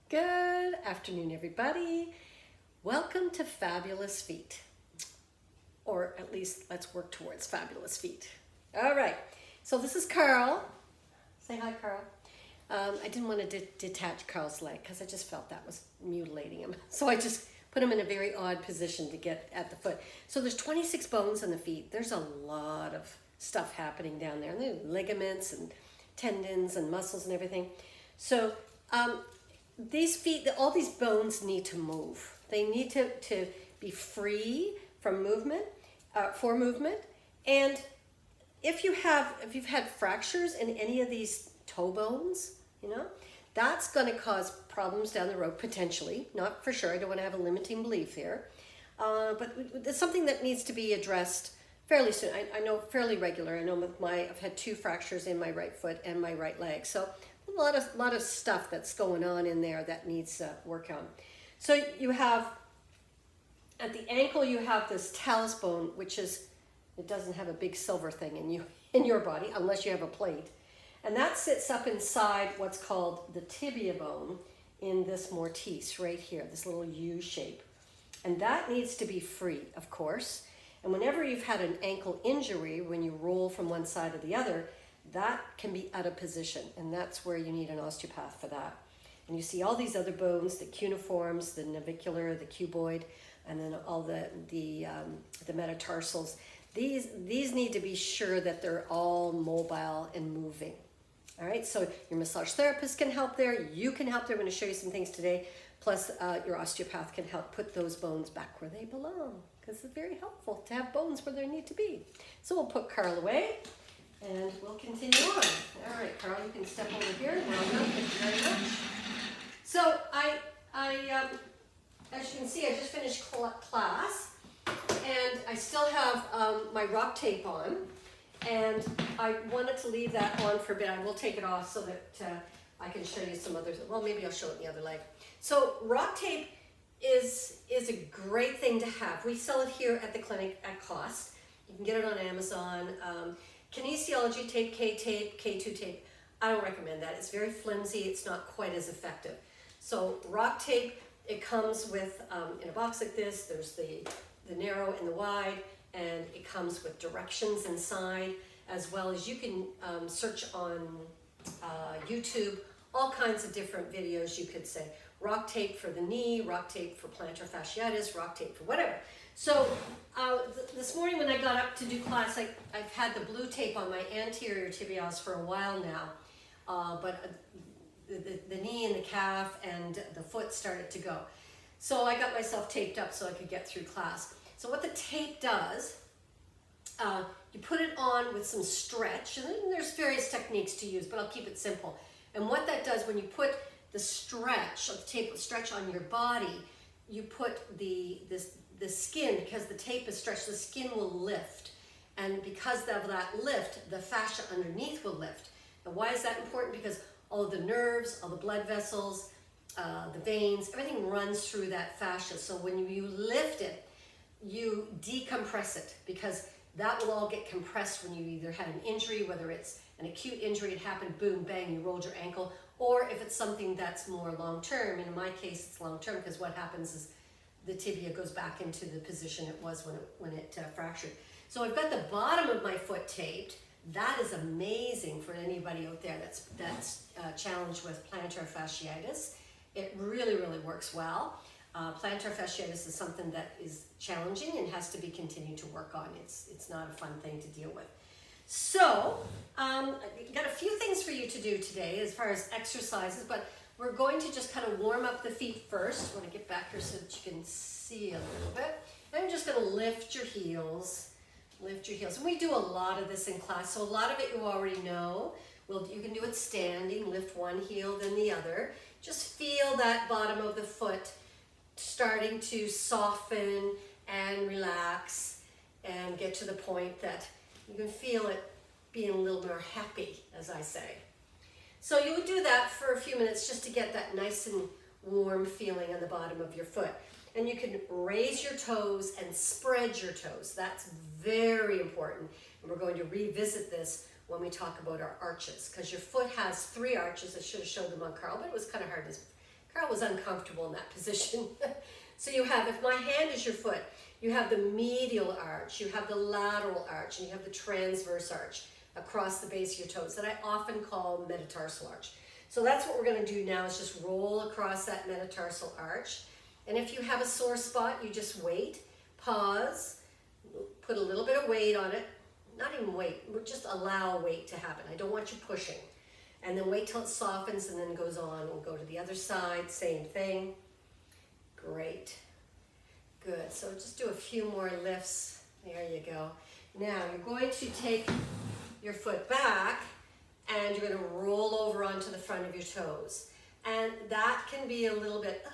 Good afternoon, everybody. Welcome to Fabulous Feet, or at least let's work towards fabulous feet. All right, so this is Carl. Say hi, Carl. I didn't want to detach Carl's leg because I just felt that was mutilating him. So I just put him in a very odd position to get at the foot. So there's 26 bones on the feet. There's a lot of stuff happening down there. And there are ligaments and tendons and muscles and everything. So these feet, all these bones need to move. They need to be free from movement, for movement. And if you've had fractures in any of these toe bones, that's going to cause problems down the road, potentially. Not for sure. I don't want to have a limiting belief here. But it's something that needs to be addressed fairly soon. I know fairly regular. I know I've had 2 fractures in my right foot and my right leg. So a lot of stuff that's going on in there that needs work on. So you have, at the ankle, you have this talus bone, which is, it doesn't have a big silver thing in your body unless you have a plate. And that sits up inside what's called the tibia bone in this mortise right here, this little U shape. And that needs to be free, of course. And whenever you've had an ankle injury, when you roll from one side to the other, that can be out of position, and that's where you need an osteopath for that. And you see all these other bones, the cuneiforms, the navicular, the cuboid, and then all the metatarsals. These need to be sure that they're all mobile and moving. All right, so your massage therapist can help there. You can help there. I'm going to show you some things today. Plus, your osteopath can help put those bones back where they belong, because it's very helpful to have bones where they need to be. So we'll put Carl away. And we'll continue on. All right, Carl, you can step over here. Well done, thank you very much. So as you can see, I just finished class, and I still have my rock tape on, and I wanted to leave that on for a bit. I will take it off so that I can show you some others. Well, maybe I'll show it in the other leg. So rock tape is a great thing to have. We sell it here at the clinic at cost. You can get it on Amazon. Kinesiology tape, K-tape, K2 tape, I don't recommend that. It's very flimsy. It's not quite as effective. So rock tape, it comes with, in a box like this, there's the narrow and the wide, and it comes with directions inside, as well as you can search on YouTube, all kinds of different videos. You could say rock tape for the knee, rock tape for plantar fasciitis, rock tape for whatever. So this morning when I got up to do class, I've had the blue tape on my anterior tibials for a while now, but the knee and the calf and the foot started to go. So I got myself taped up so I could get through class. So what the tape does, you put it on with some stretch, and then there's various techniques to use, but I'll keep it simple. And what that does, when you put the stretch, of the tape stretch on your body, you put the skin, because the tape is stretched, the skin will lift. And because of that lift, the fascia underneath will lift. And why is that important? Because all the nerves, all the blood vessels, the veins, everything runs through that fascia. So when you lift it, you decompress it, because that will all get compressed when you either had an injury, whether it's an acute injury, it happened, boom, bang, you rolled your ankle, or if it's something that's more long-term. In my case, it's long-term, because what happens is the tibia goes back into the position it was when it fractured. So I've got the bottom of my foot taped. That is amazing for anybody out there that's challenged with plantar fasciitis. It really, really works well. Plantar fasciitis is something that is challenging and has to be continued to work on. It's not a fun thing to deal with. So I've got a few things for you to do today as far as exercises, but we're going to just kind of warm up the feet first. I want to get back here so that you can see a little bit. And I'm just going to lift your heels. Lift your heels. And we do a lot of this in class, so a lot of it you already know. You can do it standing. Lift one heel, then the other. Just feel that bottom of the foot starting to soften and relax and get to the point that you can feel it being a little more happy, as I say. So you would do that for a few minutes just to get that nice and warm feeling on the bottom of your foot. And you can raise your toes and spread your toes. That's very important. And we're going to revisit this when we talk about our arches, because your foot has 3 arches. I should have showed them on Carl, but it was kind of hard Carl was uncomfortable in that position. So you have, if my hand is your foot, you have the medial arch, you have the lateral arch, and you have the transverse arch across the base of your toes that I often call metatarsal arch. So that's what we're going to do now, is just roll across that metatarsal arch. And if you have a sore spot, you just wait, pause, put a little bit of weight on it. Not even weight, just allow weight to happen. I don't want you pushing. And then wait till it softens and then goes on. We'll go to the other side, same thing. Great. Good. So just do a few more lifts. There you go. Now you're going to take your foot back and you're going to roll over onto the front of your toes. And that can be a little bit,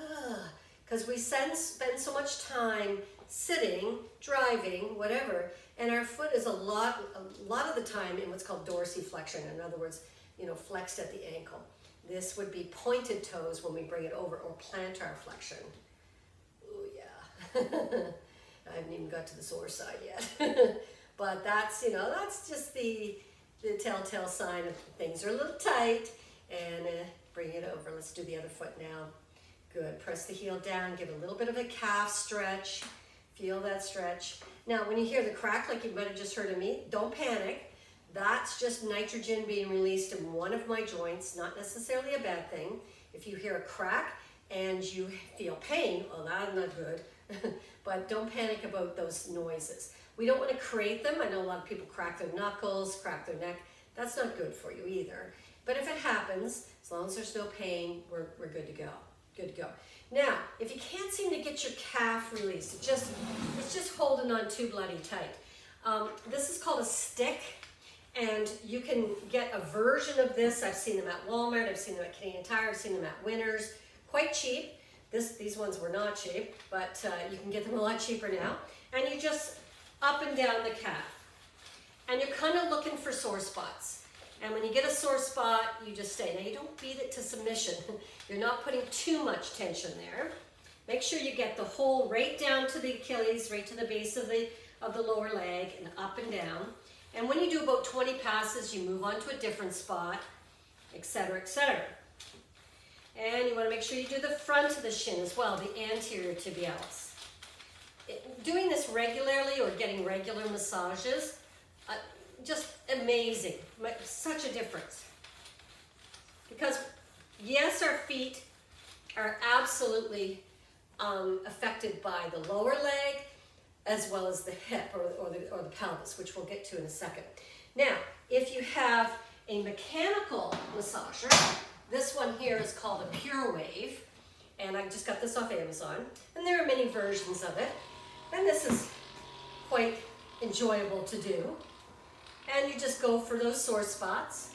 because we spend so much time sitting, driving, whatever, and our foot is a lot of the time in what's called dorsiflexion. In other words, flexed at the ankle. This would be pointed toes when we bring it over, or plantar flexion. Oh yeah. I haven't even got to the sore side yet. But that's just the telltale sign of things are a little tight, and bring it over. Let's do the other foot now. Good. Press the heel down, give a little bit of a calf stretch. Feel that stretch. Now, when you hear the crack, like you might have just heard of me, don't panic. That's just nitrogen being released in one of my joints, not necessarily a bad thing. If you hear a crack and you feel pain, well, that's not good. But don't panic about those noises. We don't want to create them. I know a lot of people crack their knuckles, crack their neck. That's not good for you either. But if it happens, as long as there's no pain, we're good to go. Good to go. Now, if you can't seem to get your calf released, it's just holding on too bloody tight. This is called a stick, and you can get a version of this. I've seen them at Walmart, I've seen them at Canadian Tire, I've seen them at Winners. Quite cheap. These ones were not cheap, but you can get them a lot cheaper now. And you just up and down the calf. And you're kind of looking for sore spots. And when you get a sore spot, you just stay. Now, you don't beat it to submission. You're not putting too much tension there. Make sure you get the whole right down to the Achilles, right to the base of the lower leg, and up and down. And when you do about 20 passes, you move on to a different spot, etc., etc. And you want to make sure you do the front of the shin as well, the anterior tibialis. Doing this regularly, or getting regular massages, just amazing. Such a difference. Because yes, our feet are absolutely affected by the lower leg as well as the hip or the pelvis, which we'll get to in a second. Now, if you have a mechanical massager, this one here is called a Pure Wave, and I just got this off Amazon, and there are many versions of it, and this is quite enjoyable to do. And you just go for those sore spots,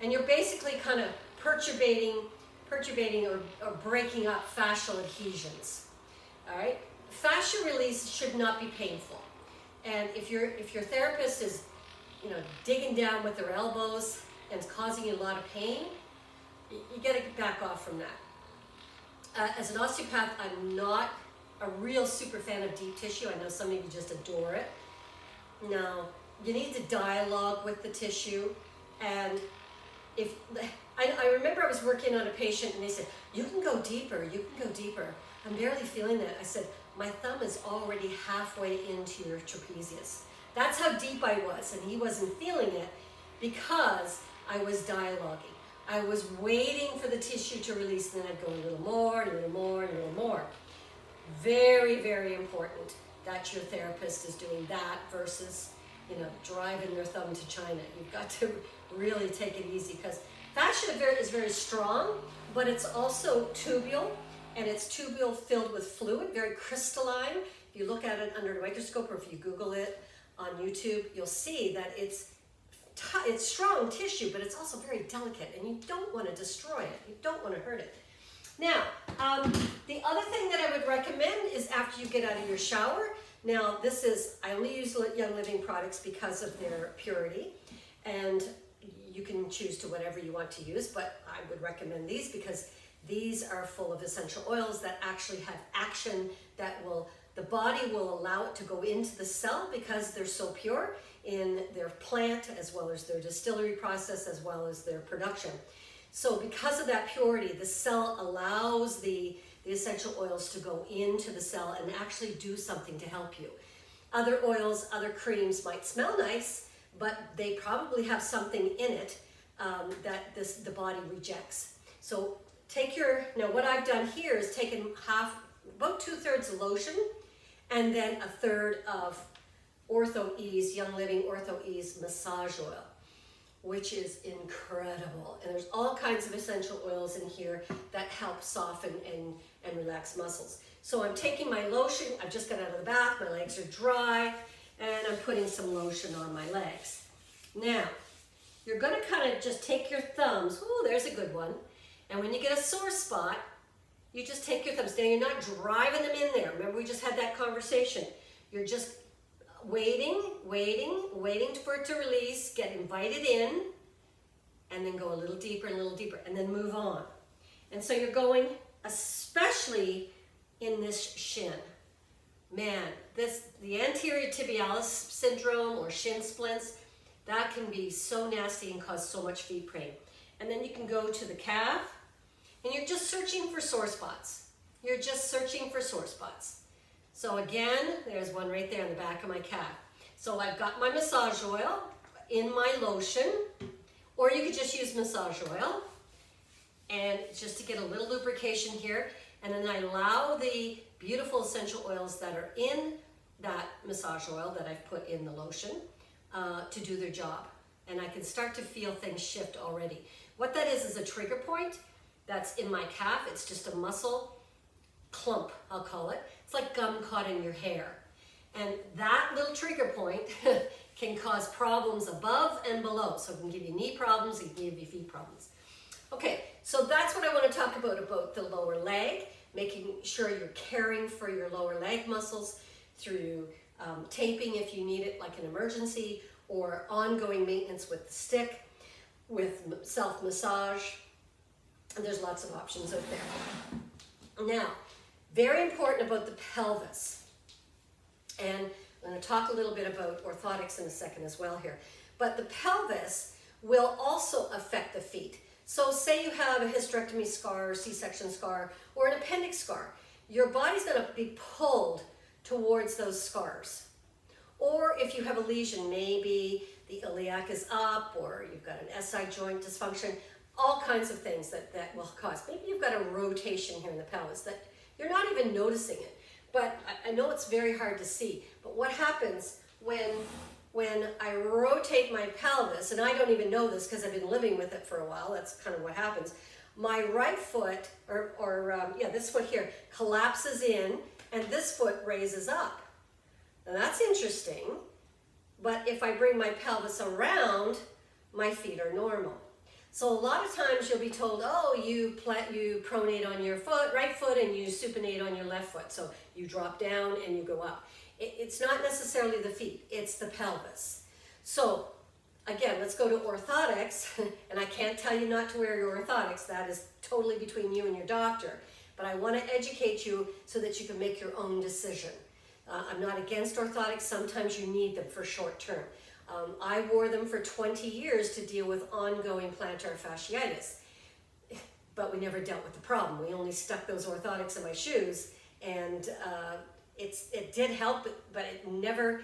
and you're basically kind of perturbating or breaking up fascial adhesions. All right, fascia release should not be painful, and if your therapist is digging down with their elbows and it's causing you a lot of pain, you got to back off from that. As an osteopath, I'm not a real super fan of deep tissue. I know some of you just adore it. No, you need to dialogue with the tissue. And if I remember I was working on a patient and they said, you can go deeper, you can go deeper. I'm barely feeling that. I said, my thumb is already halfway into your trapezius. That's how deep I was, and he wasn't feeling it because I was dialoguing. I was waiting for the tissue to release, and then I'd go a little more, and a little more, and a little more. Very, very important that your therapist is doing that versus, driving their thumb to China. You've got to really take it easy, because fascia is very strong, but it's also tubule, and it's tubule filled with fluid, very crystalline. If you look at it under a microscope, or if you Google it on YouTube, you'll see that it's strong tissue, but it's also very delicate, and you don't want to destroy it. You don't want to hurt it. Now, the other thing that I would recommend is after you get out of your shower. Now, I only use Young Living products because of their purity, and you can choose to whatever you want to use, but I would recommend these because these are full of essential oils that actually have action that the body will allow it to go into the cell because they're so pure in their plant, as well as their distillery process, as well as their production. So because of that purity, the cell allows the essential oils to go into the cell and actually do something to help you. Other oils, other creams might smell nice, but they probably have something in it that the body rejects. So now what I've done here is taken about 2/3 lotion, and then 1/3 of Ortho Ease, Young Living Ortho Ease massage oil, which is incredible. And there's all kinds of essential oils in here that help soften and relax muscles. So I'm taking my lotion, I've just got out of the bath, my legs are dry, and I'm putting some lotion on my legs. Now, you're gonna kind of just take your thumbs, oh, there's a good one, and when you get a sore spot, you just take your thumbs. Now you're not driving them in there. Remember, we just had that conversation. You're just waiting for it to release, get invited in, and then go a little deeper, and then move on. And so you're going, especially in this shin. Man, the anterior tibialis syndrome or shin splints, that can be so nasty and cause so much feet pain. And then you can go to the calf, and you're just searching for sore spots. You're just searching for sore spots. So again, there's one right there in the back of my calf. So I've got my massage oil in my lotion, or you could just use massage oil, and just to get a little lubrication here, and then I allow the beautiful essential oils that are in that massage oil that I've put in the lotion to do their job. And I can start to feel things shift already. What that is a trigger point that's in my calf. It's just a muscle clump, I'll call it. It's like gum caught in your hair. And that little trigger point can cause problems above and below. So it can give you knee problems, it can give you feet problems. Okay, so that's what I want to talk about the lower leg, making sure you're caring for your lower leg muscles through taping if you need it, like an emergency, or ongoing maintenance with the stick, with self-massage. And there's lots of options out there. Now, very important about the pelvis. And I'm going to talk a little bit about orthotics in a second as well here. But the pelvis will also affect the feet. So say you have a hysterectomy scar, or C-section scar, or an appendix scar. Your body's going to be pulled towards those scars. Or if you have a lesion, maybe the iliac is up, or you've got an SI joint dysfunction, all kinds of things that will cause. Maybe you've got a rotation here in the pelvis that you're not even noticing it. But I know it's very hard to see. But what happens when I rotate my pelvis, and I don't even know this because I've been living with it for a while, that's kind of what happens. My right foot, this foot here, collapses in, and this foot raises up. Now that's interesting, but if I bring my pelvis around, my feet are normal. So a lot of times you'll be told, oh, you pronate on your right foot and you supinate on your left foot. So you drop down and you go up. It's not necessarily the feet, it's the pelvis. So again, let's go to orthotics. And I can't tell you not to wear your orthotics. That is totally between you and your doctor. But I want to educate you so that you can make your own decision. I'm not against orthotics. Sometimes you need them for short term. I wore them for 20 years to deal with ongoing plantar fasciitis, but we never dealt with the problem. We only stuck those orthotics in my shoes, and it did help, but it never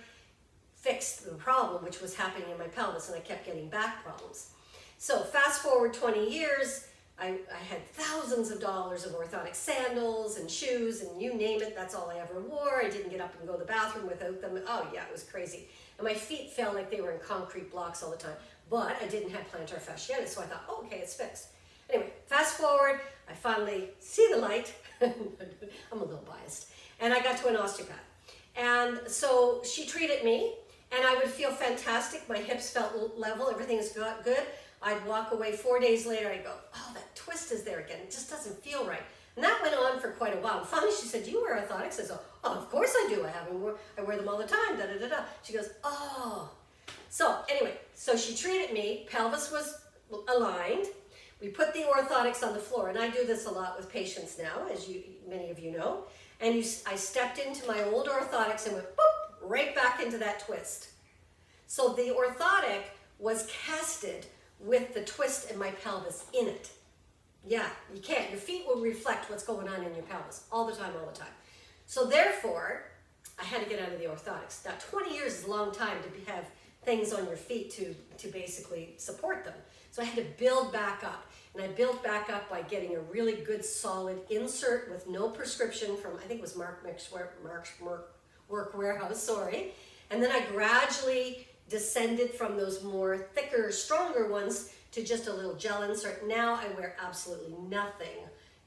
fixed the problem, which was happening in my pelvis, and I kept getting back problems. So fast forward 20 years, I had thousands of dollars of orthotic sandals and shoes, and you name it, that's all I ever wore. I didn't get up and go to the bathroom without them. Oh yeah, it was crazy. And my feet felt like they were in concrete blocks all the time. But I didn't have plantar fasciitis, so I thought, oh, okay, it's fixed. Anyway, fast forward, I finally see the light. I'm a little biased. And I got to an osteopath. And so she treated me, and I would feel fantastic. My hips felt level, everything is good. I'd walk away 4 days later, I'd go, oh, that twist is there again. It just doesn't feel right. And that went on for quite a while. And finally she said, do you wear orthotics? I said, oh, of course I do. I wear them all the time, da-da-da-da. She goes, oh. So anyway, so she treated me. Pelvis was aligned. We put the orthotics on the floor. And I do this a lot with patients now, as many of you know. And I stepped into my old orthotics and went, boop, right back into that twist. So the orthotic was casted with the twist in my pelvis in it. Yeah, you can't. Your feet will reflect what's going on in your pelvis all the time, all the time. So therefore, I had to get out of the orthotics. Now, 20 years is a long time to have things on your feet to basically support them. So I had to build back up. And I built back up by getting a really good solid insert with no prescription from, I think it was Mark's Work Warehouse, sorry. And then I gradually descended from those more thicker, stronger ones to just a little gel insert. Now I wear absolutely nothing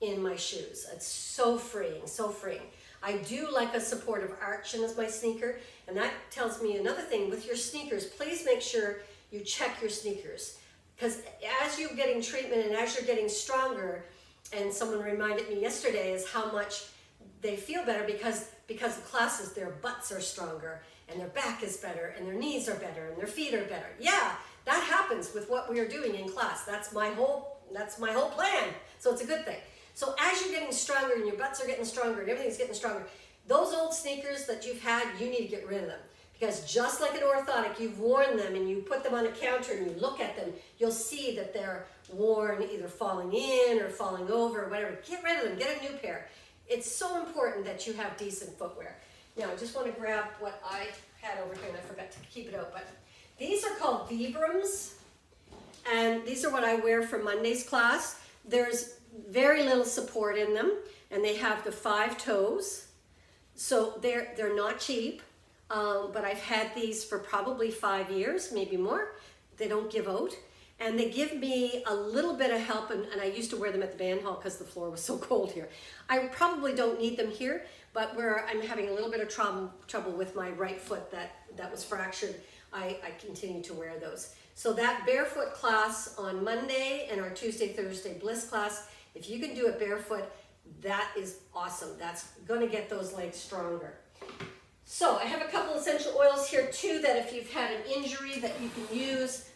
in my shoes. It's so freeing, so freeing. I do like a supportive arch in my sneaker, and that tells me another thing. With your sneakers, please make sure you check your sneakers. Because as you're getting treatment and as you're getting stronger, and someone reminded me yesterday is how much they feel better because of classes, their butts are stronger and their back is better and their knees are better and their feet are better. Yeah, that happens with what we are doing in class. That's my whole plan. So it's a good thing. So as you're getting stronger and your butts are getting stronger and everything's getting stronger, those old sneakers that you've had, you need to get rid of them. Because just like an orthotic, you've worn them and you put them on a counter and you look at them, you'll see that they're worn, either falling in or falling over or whatever. Get rid of them, get a new pair. It's so important that you have decent footwear. Now, I just want to grab what I had over here and I forgot to keep it out, but these are called Vibrams, and these are what I wear for Monday's class. There's very little support in them, and they have the 5 toes, so they're not cheap. But I've had these for probably 5 years, maybe more. They don't give out. And they give me a little bit of help, and I used to wear them at the band hall because the floor was so cold here. I probably don't need them here, but where I'm having a little bit of trouble with my right foot that was fractured, I continue to wear those. So that barefoot class on Monday and our Tuesday, Thursday Bliss class, if you can do it barefoot, that is awesome. That's going to get those legs stronger. So I have a couple essential oils here too that if you've had an injury that you can use.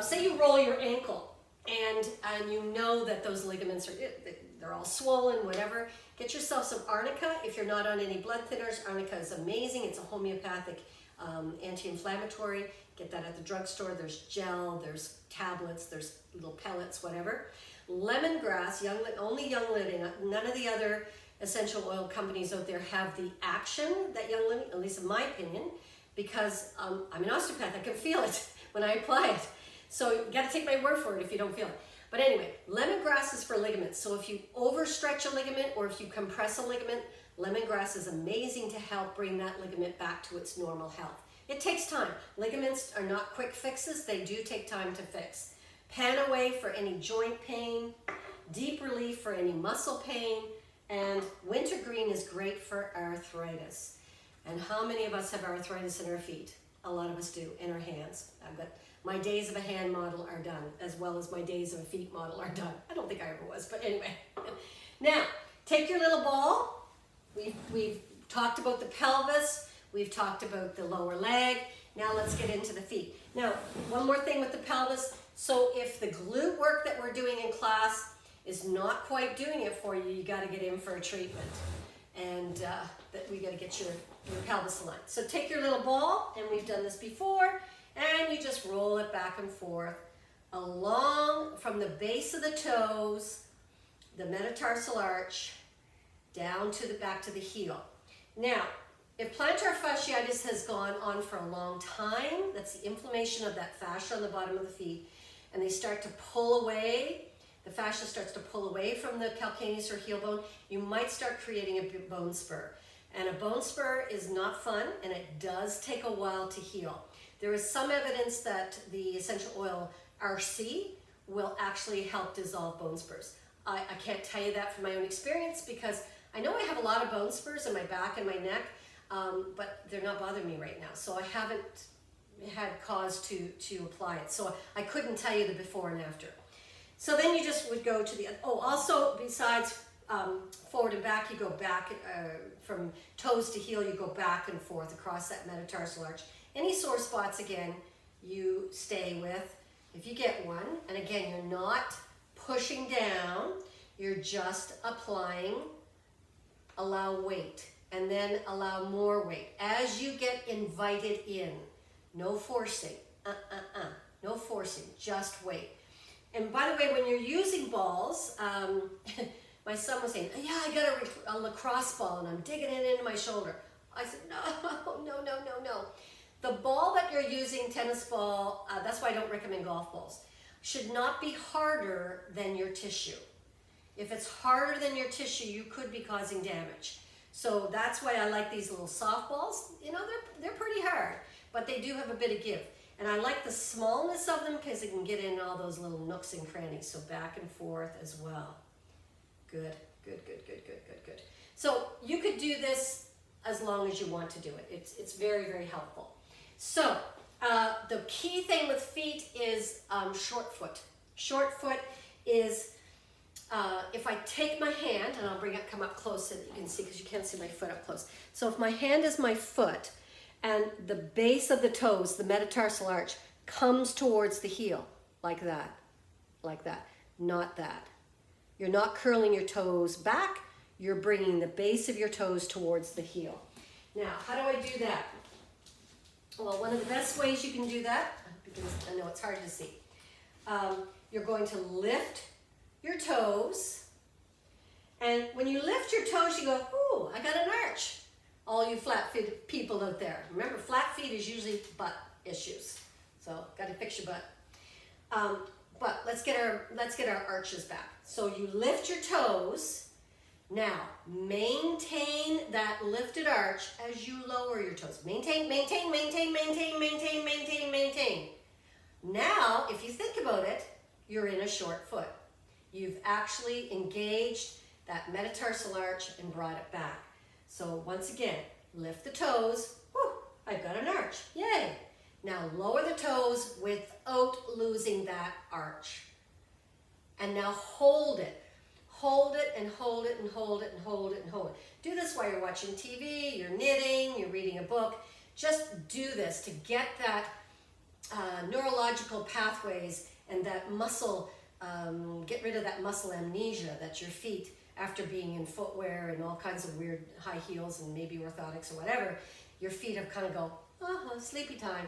Say you roll your ankle and you know that those ligaments they're all swollen, whatever. Get yourself some arnica. If you're not on any blood thinners, arnica is amazing. It's a homeopathic anti-inflammatory. Get that at the drugstore. There's gel, there's tablets, there's little pellets, whatever. Lemongrass, only Young Living, none of the other essential oil companies out there have the action that Young Living, at least in my opinion, because I'm an osteopath, I can feel it when I apply it. So you gotta take my word for it if you don't feel it. But anyway, lemongrass is for ligaments. So if you overstretch a ligament or if you compress a ligament, lemongrass is amazing to help bring that ligament back to its normal health. It takes time. Ligaments are not quick fixes, they do take time to fix. Pan away for any joint pain, deep relief for any muscle pain, and wintergreen is great for arthritis. And how many of us have arthritis in our feet? A lot of us do, in our hands. But my days of a hand model are done, as well as my days of a feet model are done. I don't think I ever was, but anyway. Now, take your little ball. We've talked about the pelvis. We've talked about the lower leg. Now let's get into the feet. Now, one more thing with the pelvis. So if the glute work that we're doing in class is not quite doing it for you, you got to get in for a treatment. And that we got to get your pelvis aligned. So take your little ball, and we've done this before, and you just roll it back and forth along from the base of the toes, the metatarsal arch, down to the back to the heel. Now, if plantar fasciitis has gone on for a long time, that's the inflammation of that fascia on the bottom of the feet, and they start to pull away, the fascia starts to pull away from the calcaneus or heel bone, you might start creating a bone spur. And a bone spur is not fun, and it does take a while to heal. There is some evidence that the essential oil RC will actually help dissolve bone spurs. I can't tell you that from my own experience because I know I have a lot of bone spurs in my back and my neck, but they're not bothering me right now. So I haven't had cause to apply it. So I couldn't tell you the before and after. So then you just would go to the, also besides forward and back, you go back from toes to heel, you go back and forth across that metatarsal arch. Any sore spots, again, you stay with. If you get one, and again, you're not pushing down, you're just applying, allow weight, and then allow more weight. As you get invited in, no forcing, no forcing, just wait. And by the way, when you're using balls, my son was saying, yeah, I got a lacrosse ball and I'm digging it into my shoulder. I said, no. The ball that you're using, tennis ball, that's why I don't recommend golf balls, should not be harder than your tissue. If it's harder than your tissue, you could be causing damage. So that's why I like these little softballs. You know, they're pretty hard, but they do have a bit of give. And I like the smallness of them because it can get in all those little nooks and crannies. So back and forth as well. Good. So you could do this as long as you want to do it. It's very, very helpful. So the key thing with feet is short foot. Short foot is if I take my hand, and I'll come up close so that you can see, because you can't see my foot up close. So if my hand is my foot, and the base of the toes, the metatarsal arch, comes towards the heel, like that, not that. You're not curling your toes back, you're bringing the base of your toes towards the heel. Now, how do I do that? Well, one of the best ways you can do that, because I know it's hard to see, you're going to lift your toes, and when you lift your toes, you go, ooh, I got an arch. All you flat feet people out there. Remember, flat feet is usually butt issues. So, got to fix your butt. But let's get our arches back. So you lift your toes. Now, maintain that lifted arch as you lower your toes. Maintain. Now, if you think about it, you're in a short foot. You've actually engaged that metatarsal arch and brought it back. So once again, lift the toes. Whew, I've got an arch. Yay! Now lower the toes without losing that arch. And now hold it. Hold it and hold it and hold it and hold it and hold it. Do this while you're watching TV, you're knitting, you're reading a book. Just do this to get that neurological pathways and that muscle, get rid of that muscle amnesia that your feet, after being in footwear and all kinds of weird high heels and maybe orthotics or whatever, your feet have kind of go, sleepy time.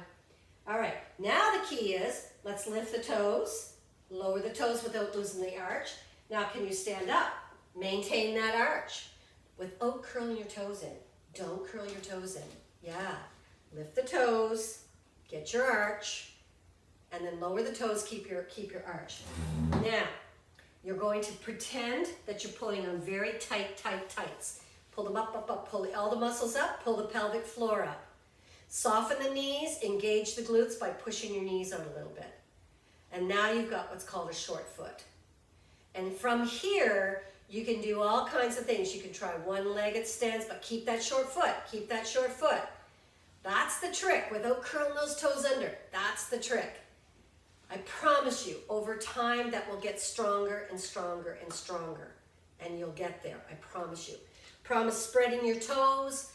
All right, now the key is, let's lift the toes, lower the toes without losing the arch. Now can you stand up? Maintain that arch without curling your toes in. Don't curl your toes in. Yeah, lift the toes, get your arch, and then lower the toes, keep your arch. Now, you're going to pretend that you're pulling on very tights. Pull them up, pull all the muscles up, pull the pelvic floor up. Soften the knees, engage the glutes by pushing your knees out a little bit. And now you've got what's called a short foot. And from here, you can do all kinds of things. You can try one-legged stands, but keep that short foot, That's the trick, without curling those toes under. That's the trick. I promise you, over time, that will get stronger and stronger and stronger. And you'll get there, I promise you. Promise spreading your toes,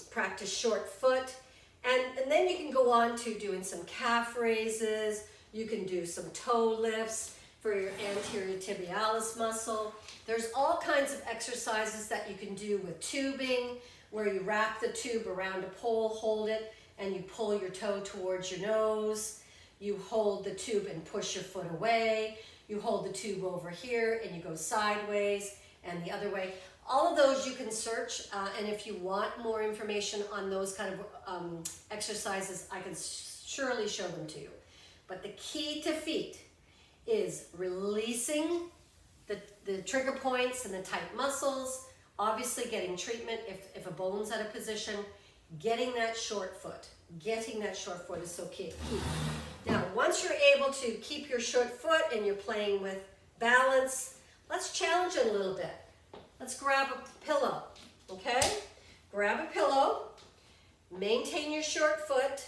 practice short foot, and then you can go on to doing some calf raises. You can do some toe lifts for your anterior tibialis muscle. There's all kinds of exercises that you can do with tubing, where you wrap the tube around a pole, hold it, and you pull your toe towards your nose. You hold the tube and push your foot away. You hold the tube over here and you go sideways and the other way. All of those you can search, and if you want more information on those kind of exercises, I can surely show them to you. But the key to feet is releasing the trigger points and the tight muscles, obviously getting treatment if a bone's out of position, getting that short foot. Getting that short foot is so key. Now, once you're able to keep your short foot and you're playing with balance, let's challenge it a little bit. Let's grab a pillow, okay? Grab a pillow, maintain your short foot,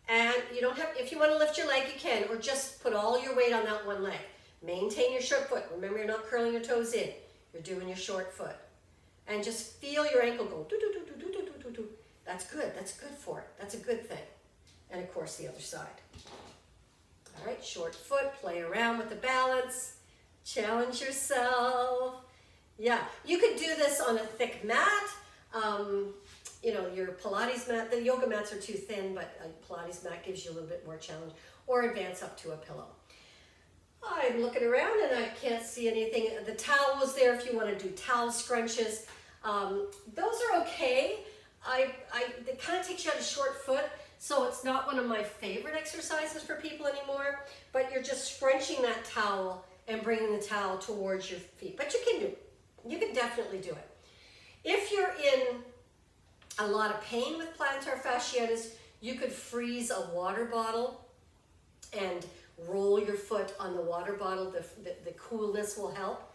and you don't have, if you want to lift your leg, you can, or just put all your weight on that one leg. Maintain your short foot. Remember, you're not curling your toes in. You're doing your short foot. And just feel your ankle go do, do, do, do, do, do, do, do. That's good for it. That's a good thing. And of course, the other side. All right, short foot, play around with the balance, challenge yourself. Yeah, you could do this on a thick mat. You know, your Pilates mat, the yoga mats are too thin, but a Pilates mat gives you a little bit more challenge, or advance up to a pillow. I'm looking around and I can't see anything. The towel was there if you want to do towel scrunches. Those are okay. It kind of takes you out of short foot, so it's not one of my favorite exercises for people anymore, but you're just scrunching that towel and bringing the towel towards your feet. But you can do it. You can definitely do it. If you're in a lot of pain with plantar fasciitis, you could freeze a water bottle and roll your foot on the water bottle. The coolness will help.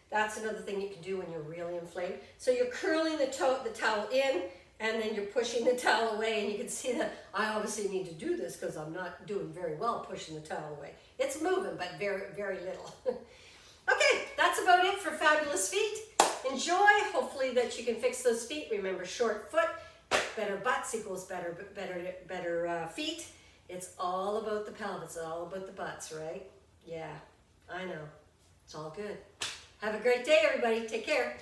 That's another thing you can do when you're really inflamed. So you're curling the towel in, and then you're pushing the towel away, and you can see that I obviously need to do this because I'm not doing very well pushing the towel away. It's moving, but very, very little. Okay, that's about it for Fabulous Feet. Enjoy. Hopefully that you can fix those feet. Remember, short foot, better butts equals better feet. It's all about the pelvis, all about the butts, right? Yeah, I know. It's all good. Have a great day, everybody. Take care.